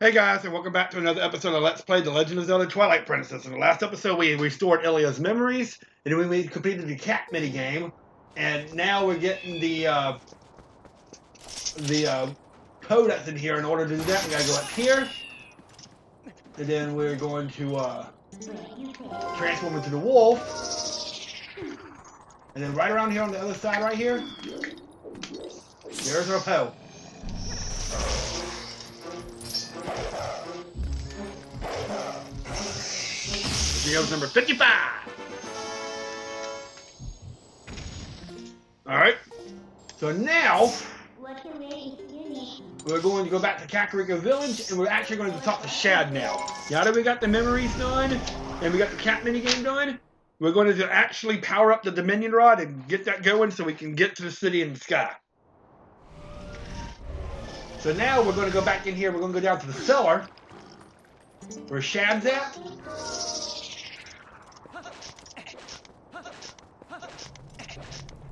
Hey guys, and welcome back to another episode of Let's Play The Legend of Zelda Twilight Princess. In the last episode, we restored Ilia's memories, and then we completed the cat minigame, and now we're getting the code that's in here. In order to do that, we gotta go up here, and then we're going to transform into the wolf, and then right around here on the other side right here, there's our Poe. Video's number 55. Alright. So now we're going to go back to Kakariko Village, and we're actually going to talk to Shad now. Now that we got the memories done and we got the cat minigame done, we're going to actually power up the Dominion Rod and get that going so we can get to the city in the sky. So now we're going to go back in here. We're going to go down to the cellar where Shad's at.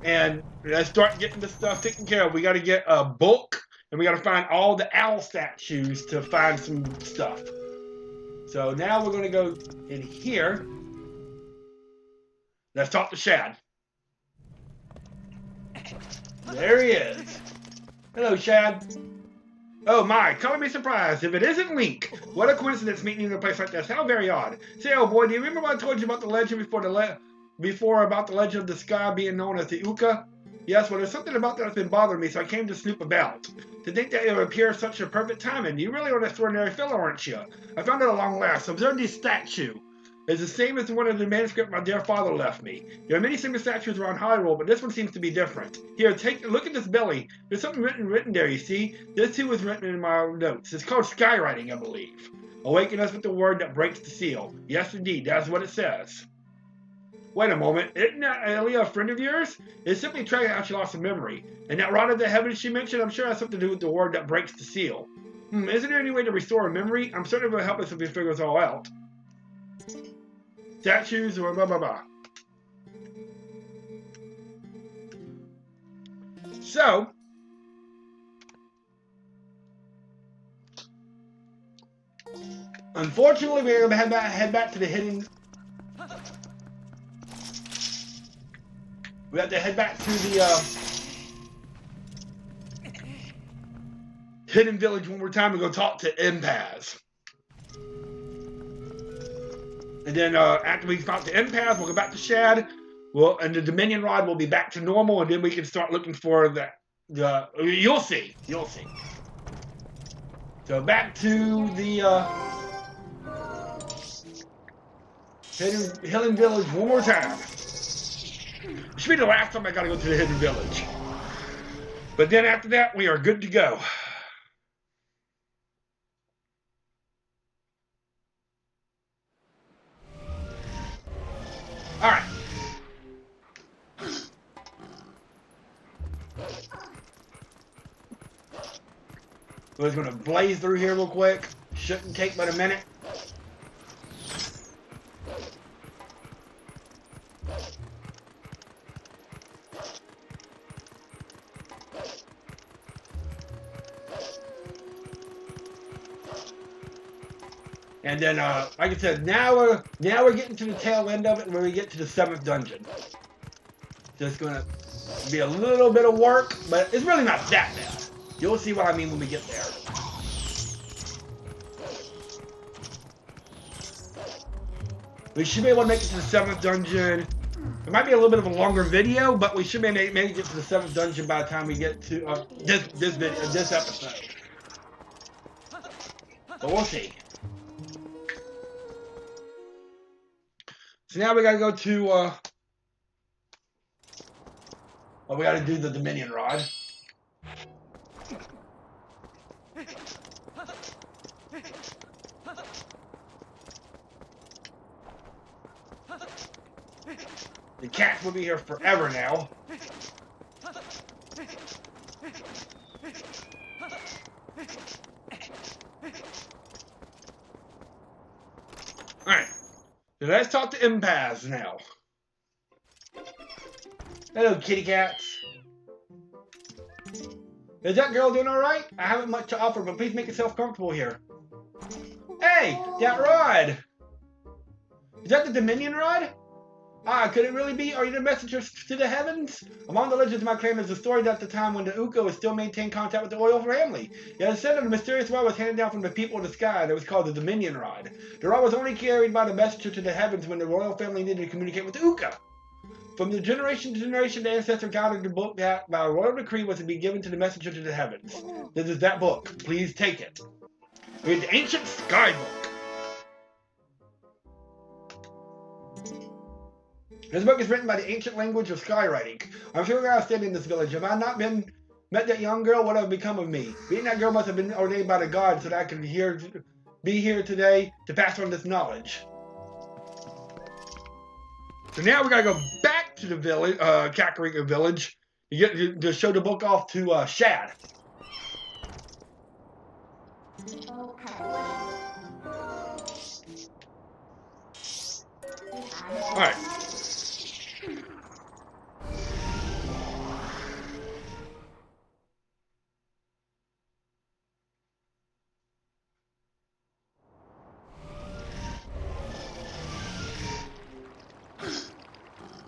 And let's start getting this stuff taken care of. We got to get a book, and we got to find all the owl statues to find some stuff. So now we're going to go in here. Let's talk to Shad. There he is. Hello, Shad. Oh my, color me surprised. If it isn't Link. What a coincidence meeting you in a place like this. How very odd. Say, oh boy, do you remember what I told you about the legend before about the legend of the sky being known as the Uka? Yes, well, there's something about that that's been bothering me, so I came to snoop about. To think that it would appear such a perfect timing. You really are an extraordinary fellow, aren't you? I found it at long last. Observe this statue. It's the same as the one in the manuscript my dear father left me. There are many similar statues around Hyrule, but this one seems to be different. Here, take a look at this belly. There's something written there, you see? This too was written in my notes. It's called skywriting, I believe. Awaken us with the word that breaks the seal. Yes, indeed, that's what it says. Wait a moment, isn't that Ilia a friend of yours? It's simply tracking how she lost her memory. And that rod of the heavens she mentioned, I'm sure has something to do with the word that breaks the seal. Isn't there any way to restore a memory? I'm certain it will help us if we figure this all out. Statues or blah blah blah. So, unfortunately, we're going to head back to the hidden. We have to head back to the hidden village one more time and go talk to Impaz. And then after we talk to Impaz, we'll go back to Shad. And the Dominion Rod will be back to normal, and then we can start looking for the you'll see. You'll see. So back to the hidden village one more time. It should be the last time I gotta go to the hidden village. But then after that, we are good to go. Alright. We're just gonna blaze through here real quick. Shouldn't take but a minute. And then, like I said, now we're getting to the tail end of it, where we get to the 7th dungeon. So it's gonna be a little bit of work, but it's really not that bad. You'll see what I mean when we get there. We should be able to make it to the 7th dungeon. It might be a little bit of a longer video, but we should maybe get to the 7th dungeon by the time we get to this episode. But we'll see. So now we gotta go to, well, we gotta do the Dominion Rod. The cats will be here forever now. Alright. So let's talk to Impaz now. Hello, kitty cats. Is that girl doing alright? I haven't much to offer, but please make yourself comfortable here. Hey, that rod! Is that the Dominion rod? Ah, could it really be? Are you the messenger to the heavens? Among the legends of my clan is a story that at the time when the Uko was still maintained contact with the royal family. It is said that a mysterious rod was handed down from the people of the sky that was called the Dominion rod. The rod was only carried by the messenger to the heavens when the royal family needed to communicate with the Uka. From the generation to generation, the ancestor guided the book that, by royal decree, was to be given to the messenger to the heavens. This is that book. Please take it. Read the ancient sky book. This book is written by the ancient language of skywriting. I'm sure I stayed in this village. If I had not met that young girl, what would have become of me? Being that girl must have been ordained by the gods so that I could be here today to pass on this knowledge. So now we gotta go back to the village, Kakarika village, to show the book off to Shad. Alright.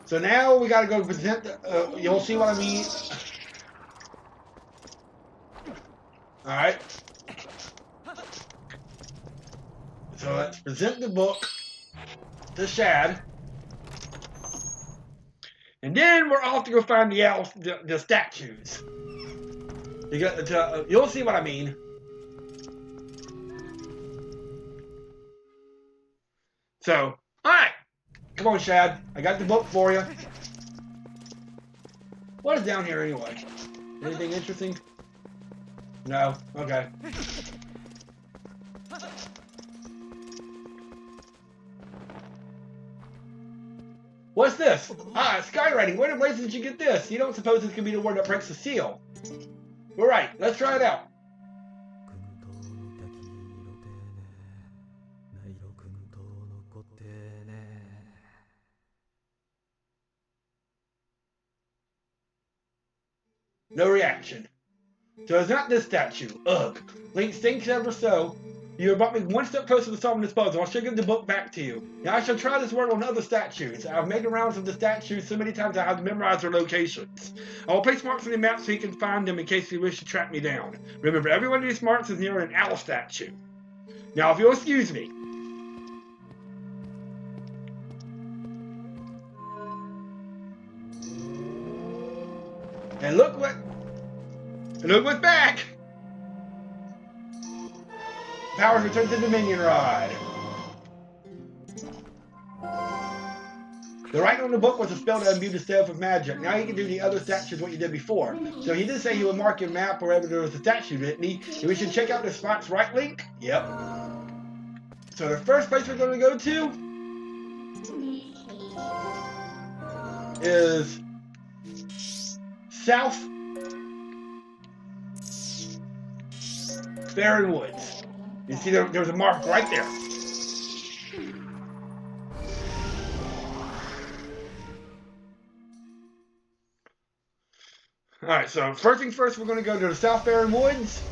So now we gotta go present, you'll see what I mean. Alright. So let's present the book to Shad. And then we're off to go find the statues. You'll see what I mean. So, alright. Come on, Shad. I got the book for you. What is down here anyway? Anything interesting? No? Okay. What's this? Ah, skywriting. Where the blazes did you get this? You don't suppose this could be the word that breaks the seal? All right, let's try it out. No reaction. So it's not this statue. Ugh. Link thinks ever so. You have brought me one step closer to solving this puzzle. I shall give the book back to you. Now I shall try this word on other statues. I've made the rounds of the statues so many times I have memorized their locations. I will place marks on the map so you can find them in case you wish to track me down. Remember, every one of these marks is near an owl statue. Now, if you'll excuse me. And look what's back! Powers return to the Dominion Rod. The writing on the book was a spell to imbue the staff with magic. Now you can do the other statues what you did before. So he did say he would mark your map wherever there was a statue, didn't he? And we should check out the spots, right, Link? Yep. So the first place we're going to go to is South Barren Woods. You see there's a mark right there. Alright, so first things first, we're going to go to the South Barren Woods.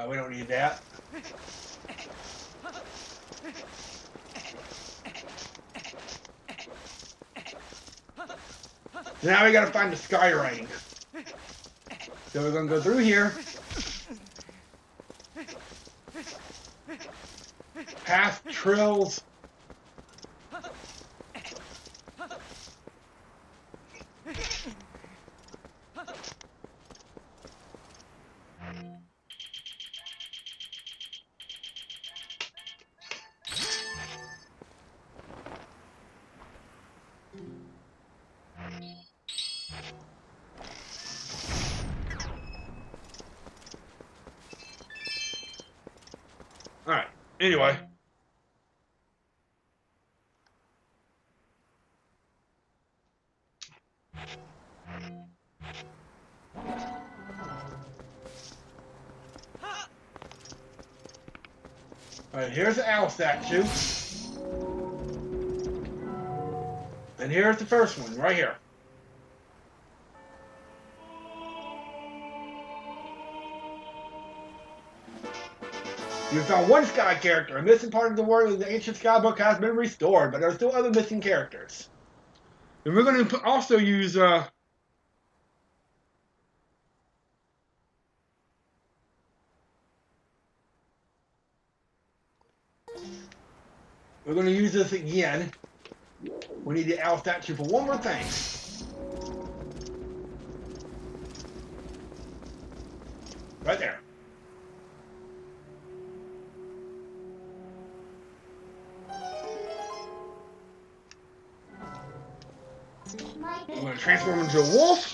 We don't need that. Now we gotta find the skywriting. So we're gonna go through here. Past trills. Alright, anyway. Alright, here's the owl statue. And here's the first one, right here. You found one sky character. A missing part of the world of the ancient sky book has been restored, but there are still other missing characters. And we're going to also use... We're going to use this again. We need the owl statue for one more thing. Right there. I'm going to transform into a wolf.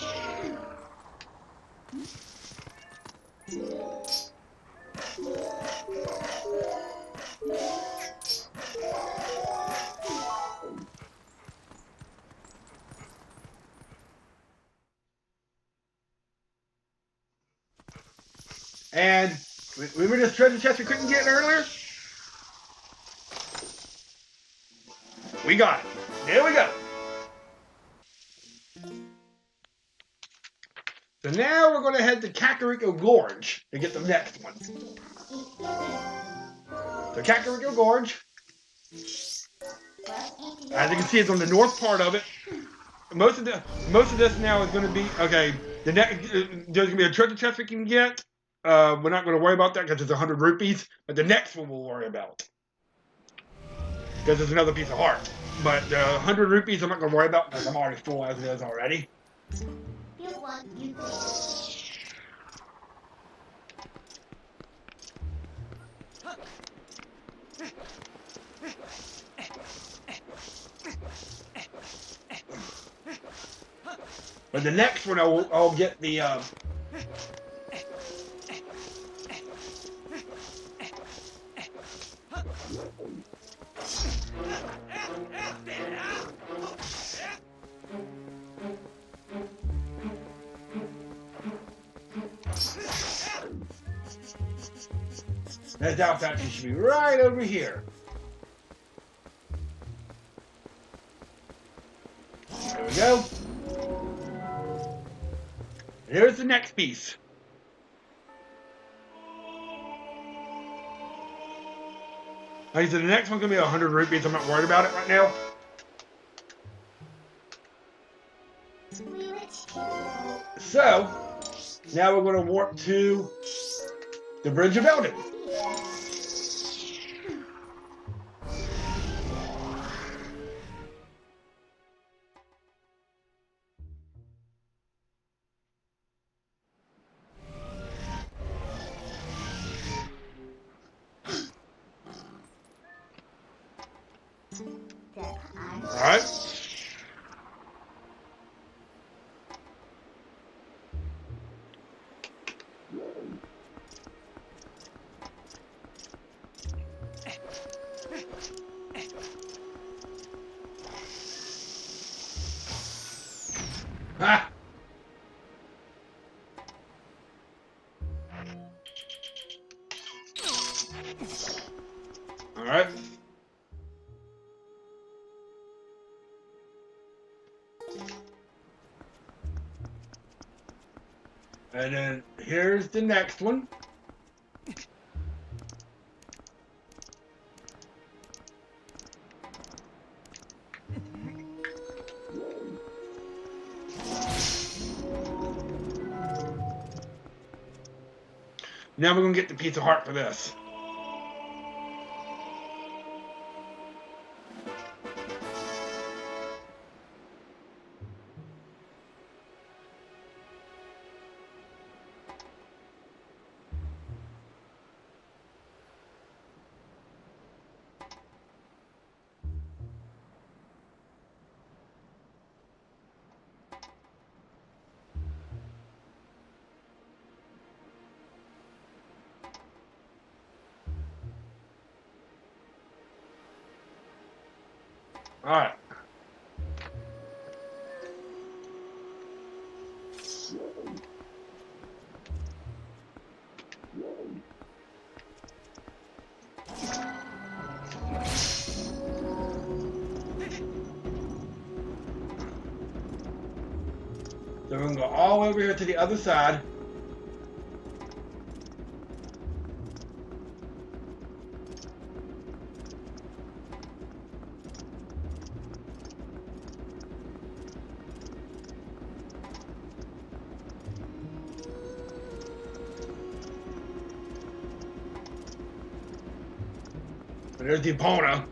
And remember this treasure chest we couldn't get earlier? We got it. There we go. So now we're going to head to Kakariko Gorge to get the next one. So Kakariko Gorge, as you can see, it's on the north part of it. Most of this now is going to be okay. There's going to be a treasure chest we can get. We're not going to worry about that because it's 100 rupees. But the next one we'll worry about because there's another piece of heart. But the 100 rupees I'm not going to worry about because I'm already full as it is already. But the next one I'll get the that owl statue should be right over here. There we go. Here's the next piece. Like I said, the next one's going to be 100 rupees. I'm not worried about it right now. So, now we're going to warp to the Bridge of Eldin. Alright. Ah! Alright. And then here's the next one. Now we're going to get the piece of heart for this. Alright. gonna go all the way over here to the other side. There's the Epona.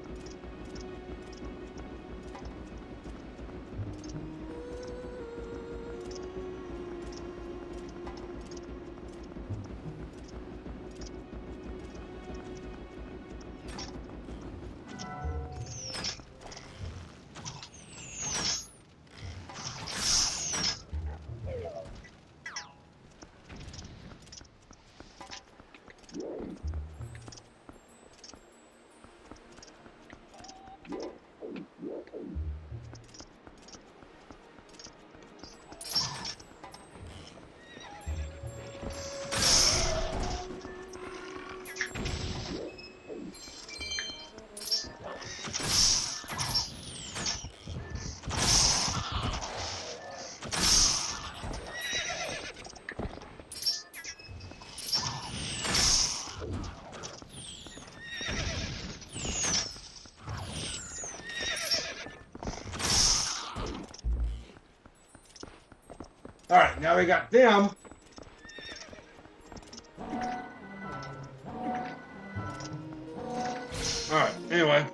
Alright, now we got them. Alright, anyway.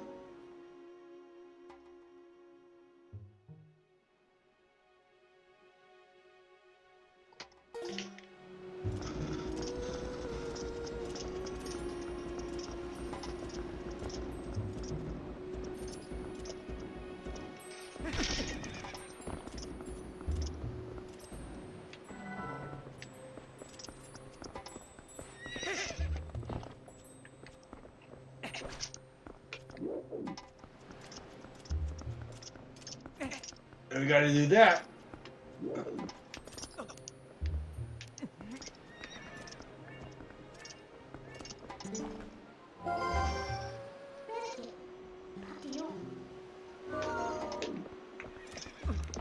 We gotta do that.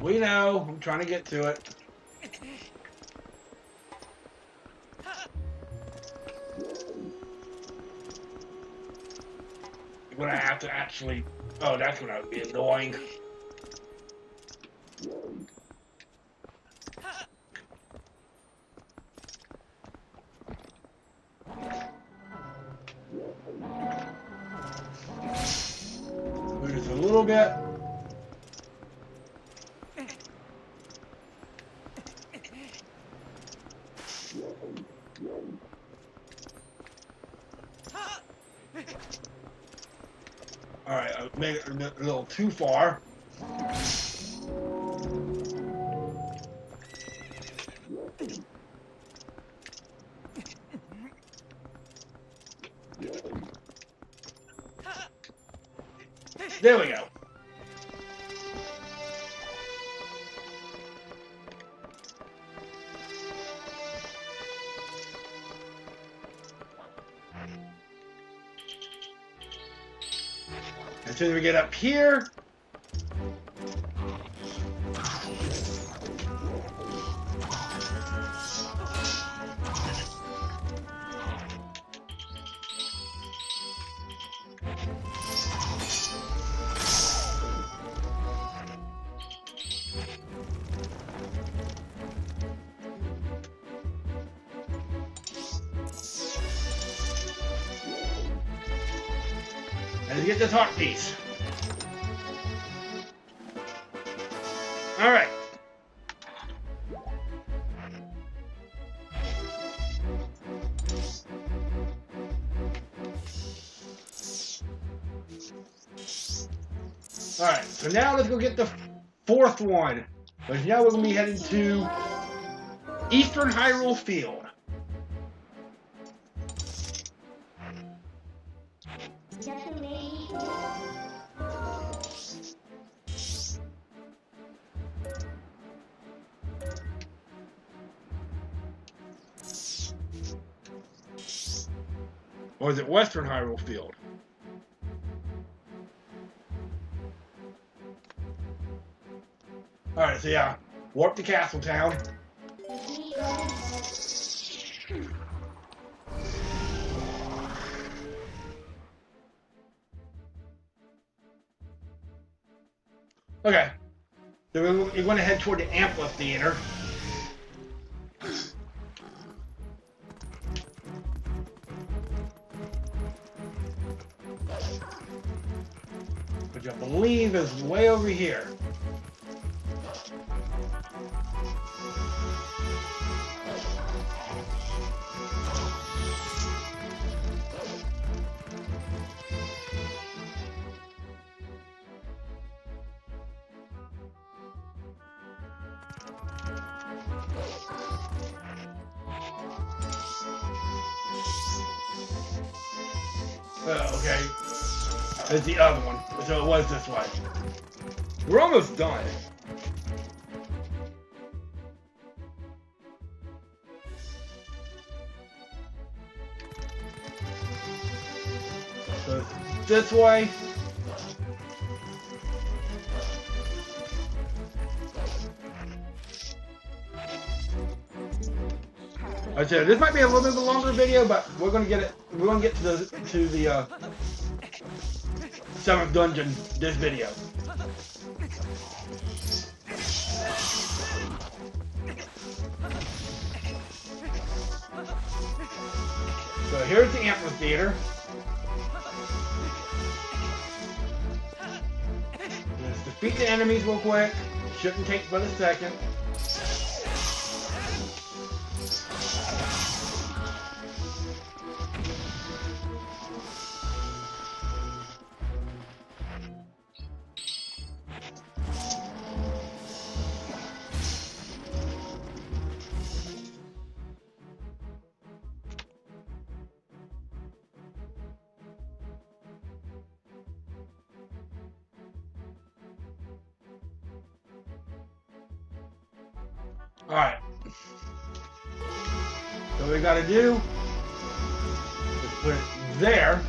We know. I'm trying to get to it. I'm gonna have to actually. Oh, that's gonna be annoying. Just a little bit. All right, I made it a little too far. There we go. As soon as we get up here, and get this heart piece. All right. All right. So now let's go get the fourth one. Because now we're going to be heading to Eastern Hyrule Field. Or is it Western Hyrule Field? Alright, so yeah. Warp to Castle Town. Okay. So you're going to head toward the amphitheater. Which I believe is way over here. Okay. There's the other one. So it was this way. We're almost done. So this way. I said this might be a little bit of a longer video, but we're gonna get it. We're gonna get to the 7th dungeon this video. So here's the amphitheater. Let's defeat the enemies real quick. Shouldn't take but a second. Alright. So what we gotta do is put it there.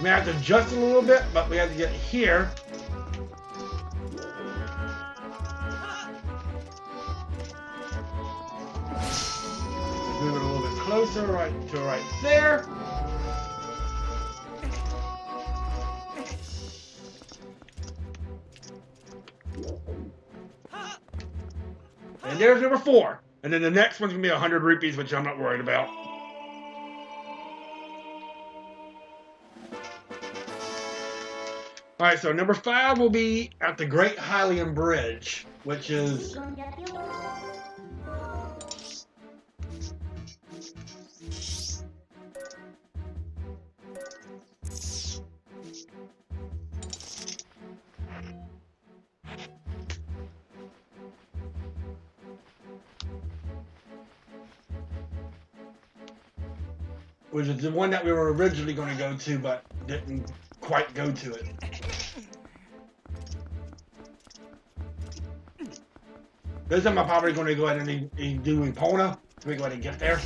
We have to adjust it a little bit, but we have to get it here. Move it a little bit closer, right there. And there's number 4. And then the next one's gonna be 100 rupees, which I'm not worried about. Alright, so number 5 will be at the Great Hylian Bridge, which is... which is the one that we were originally going to go to, but didn't quite go to it. This time I'm probably going to go ahead and do Epona, so we go ahead and get there.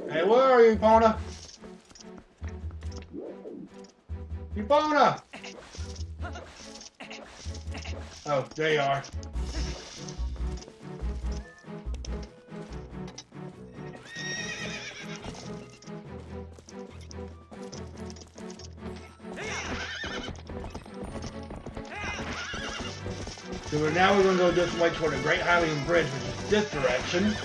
Hey, where are you, Epona? Epona! Oh, there you are. So now we're going to go this way toward the Great Hylian Bridge, which is this direction.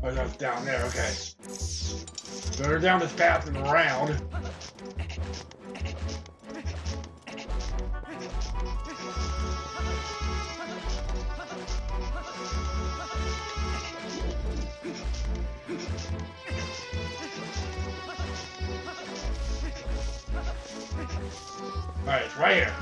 Oh, that's down there, okay. So they're down this path and around. Alright, it's right here.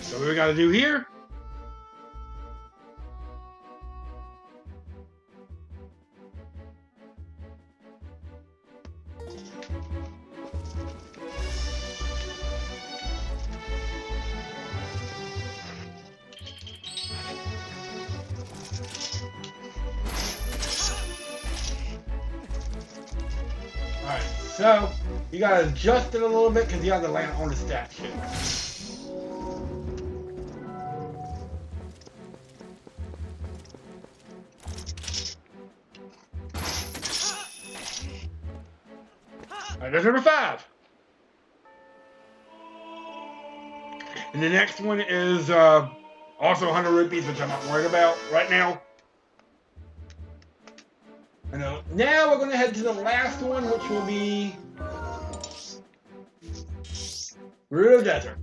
So what we gotta do here? Alright, so you gotta adjust it a little bit because you have to land on the statue. Alright, there's number 5. And the next one is also 100 rupees, which I'm not worried about right now. And now we're going to head to the last one, which will be Gerudo Desert.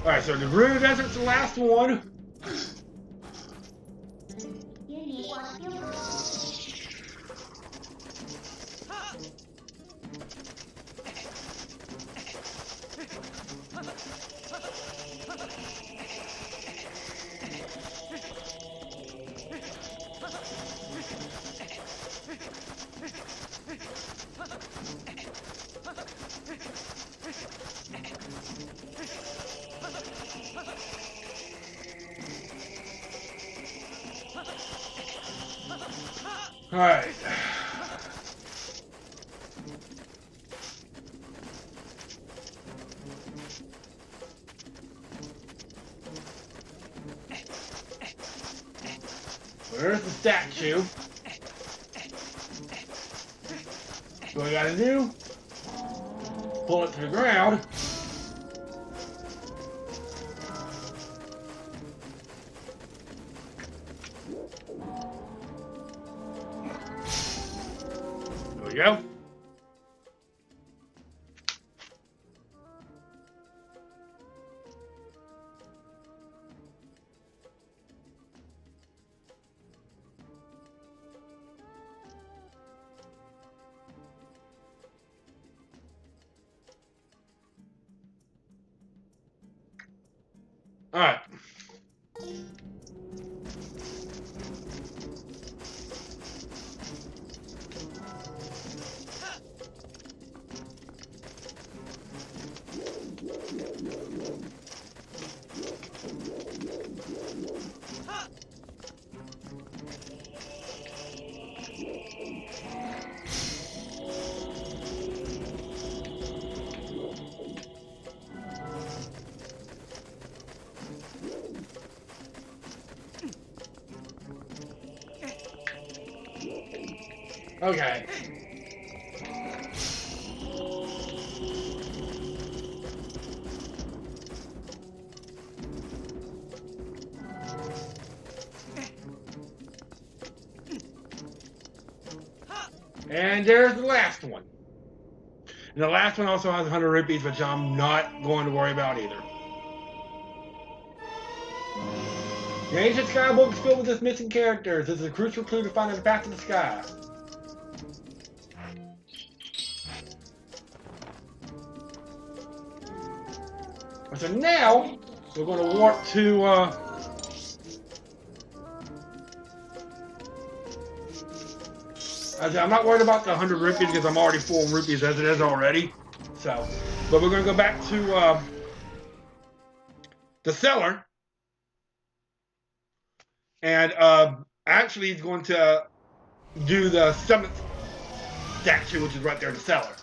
Alright, so the Gerudo Desert's the last one. Alright. There's the statue. What we gotta do, pull it to the ground. There we go. All right. Okay. And there's the last one. And the last one also has 100 rupees, which I'm not going to worry about either. The ancient sky book is filled with its missing characters. This is a crucial clue to find the path to the sky. So now, we're going to warp to, I'm not worried about the 100 rupees because I'm already full in rupees as it is already. So, but we're going to go back to the cellar. And actually he's going to do the 7th statue, which is right there in the cellar.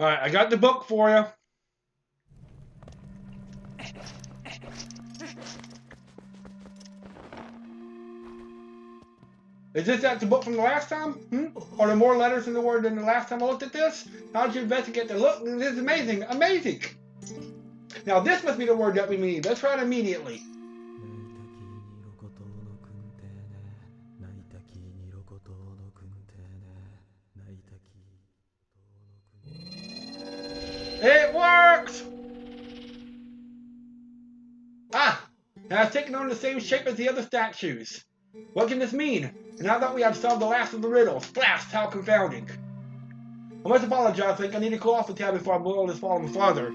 Alright, I got the book for you. Is this the book from the last time? Are there more letters in the word than the last time I looked at this? How did you investigate the look? This is amazing. Amazing. Now this must be the word that we need. Let's try it immediately. It works! Ah! It has taken on the same shape as the other statues. What can this mean? Now that we have solved the last of the riddles, blast, how confounding. I must apologize, I think I need to cool off the tab before I boil this problem further.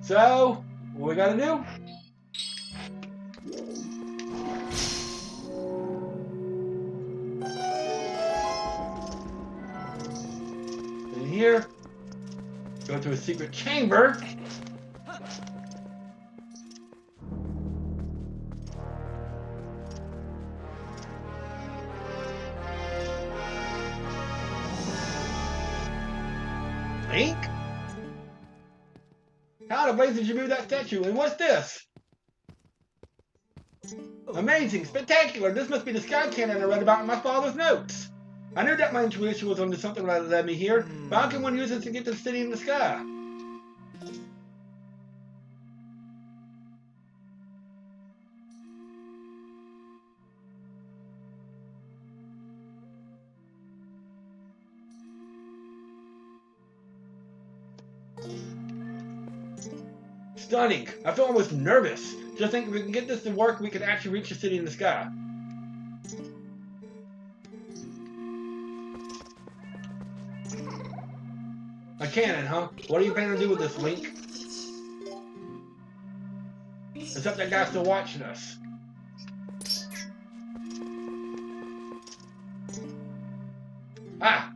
So, what we gotta do? In here, go to a secret chamber. Link? How the blazes did you move that statue? And what's this? Amazing, spectacular. This must be the sky cannon I read about in my father's notes. I knew that my intuition was onto something that led me here, but how can one use it to get to the city in the sky? Stunning. I feel almost nervous. Just think if we can get this to work, we can actually reach the city in the sky. A cannon, huh? What are you planning to do with this, Link? Except that guy's still watching us. Ah!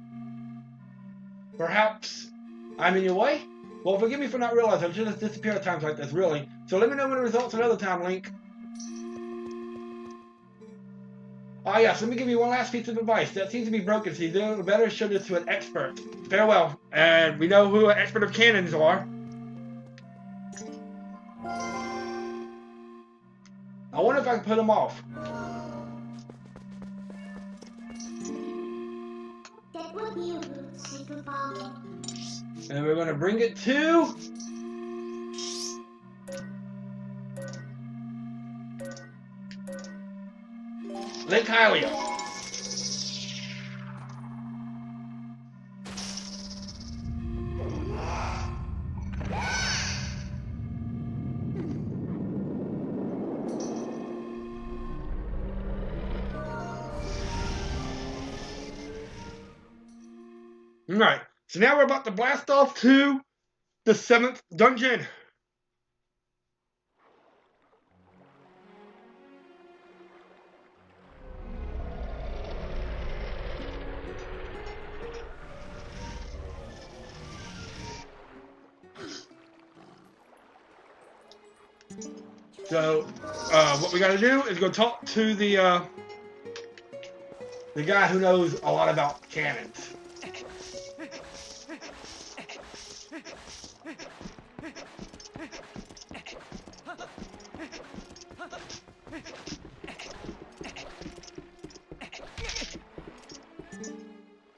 Perhaps I'm in your way? Well, forgive me for not realizing I just disappear at times like this, really. So let me know when the results another time, Link. Ah, yes, let me give you one last piece of advice. That seems to be broken, so you do better show this to an expert. Farewell. And we know who an expert of cannons are. I wonder if I can put them off. And we're going to bring it to... Lake Hylia. Alright, so now we're about to blast off to the 7th dungeon. So, what we gotta do is go talk to the guy who knows a lot about cannons.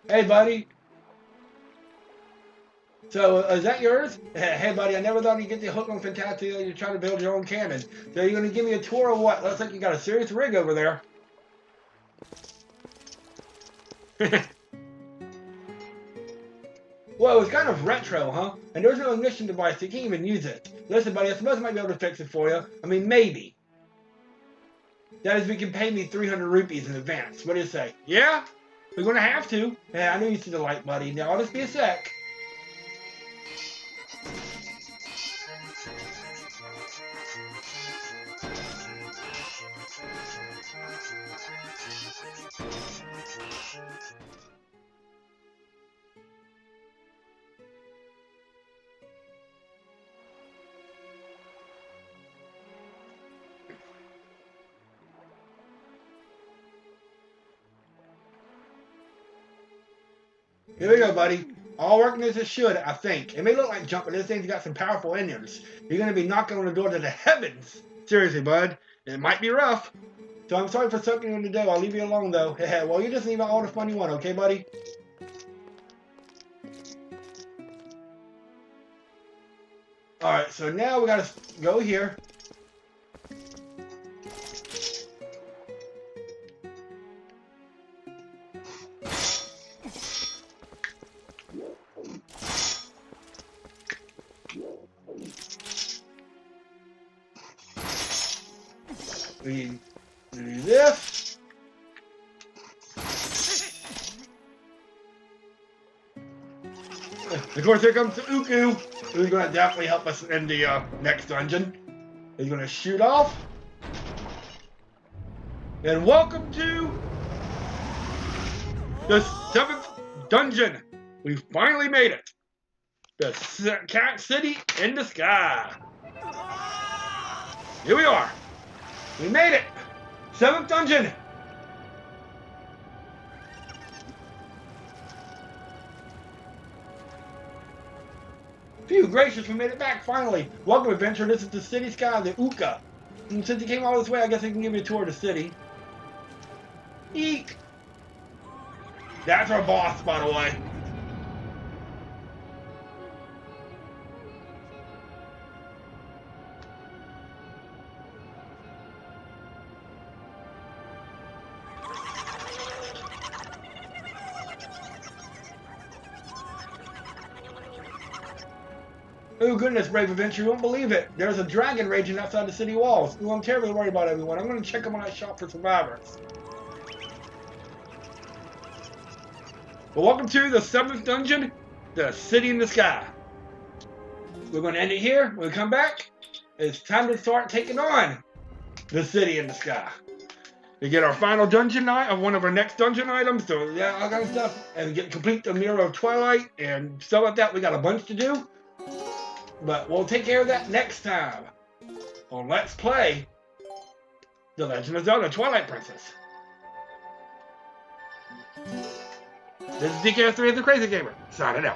Hey, buddy. So, is that yours? Hey, buddy, I never thought you'd get the hook on Fantastica. You're trying to build your own cannon. So, you're going to give me a tour or what? Looks like you got a serious rig over there. Whoa, it's kind of retro, huh? And there's no ignition device, so you can't even use it. Listen, buddy, I suppose I might be able to fix it for you. I mean, maybe. That is, we can pay me 300 rupees in advance. What do you say? Yeah? We're going to have to. Yeah, I know you see the light, buddy. Now, I'll just be a sec. Here we go, buddy. All working as it should, I think. It may look like junk, but this thing's got some powerful engines. You're going to be knocking on the door to the heavens. Seriously, bud. It might be rough. So I'm sorry for soaking you in the dough. I'll leave you alone, though. Well, you just leave out all the fun you want, okay, buddy? Alright, so now we got to go here. We do this. Of course, here comes Uku, who's going to definitely help us in the next dungeon. He's going to shoot off. And welcome to the 7th dungeon. We finally made it. The Cat City in the Sky. Here we are. We made it! 7th dungeon! Phew, gracious, we made it back, finally! Welcome, adventurer, this is the city sky, the Uka. And since you came all this way, I guess I can give you a tour of the city. Eek! That's our boss, by the way. Oh goodness, brave adventurer, you won't believe it. There's a dragon raging outside the city walls. Ooh, I'm terribly worried about everyone. I'm going to check them when I shop for survivors. Well, welcome to the 7th dungeon, the City in the Sky. We're going to end it here. When we come back, it's time to start taking on the City in the Sky. We get our final dungeon night of one of our next dungeon items, so yeah, all kind of stuff, and complete the Mirror of Twilight and stuff like that. We got a bunch to do. But we'll take care of that next time on Let's Play The Legend of Zelda Twilight Princess. This is DK3 the Crazy Gamer, signing out.